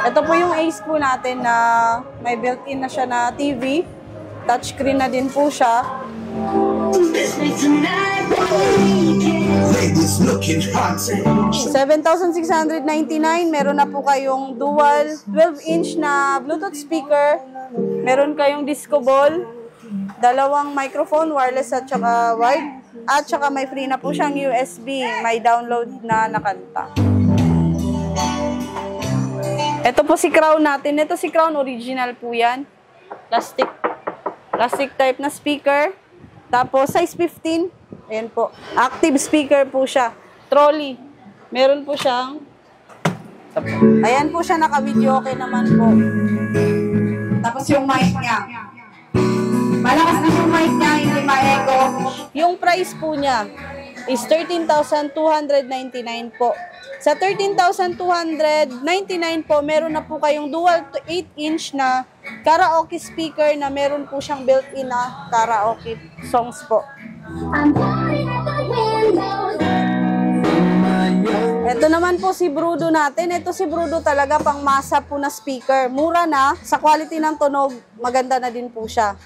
Ito po yung Ace po natin na may built-in na siya na TV. Touchscreen na din po siya. 7,699. Meron na po kayong dual 12-inch na Bluetooth speaker. Meron kayong disco ball. Dalawang microphone, wireless at saka wide. At saka may free na po siyang USB. May download na nakanta. Ito po si Crown natin. Ito si Crown, original po yan. Plastic type na speaker. Tapos size 15. Ayan po. Active speaker po siya. Trolley. Meron po siyang... Ayan po siya, naka-video. Okay naman po. Tapos yung mic niya. Malakas na yung mic niya, hindi ma-echo. Yung price po niya is 13,299 po. Sa 13,299 po, meron na po kayong dual 8-inch na karaoke speaker na meron po siyang built-in na karaoke songs po. Ito naman po si Brudo natin. Ito si Brudo talaga pang masa po na speaker. Mura na, sa quality ng tunog, maganda na din po siya.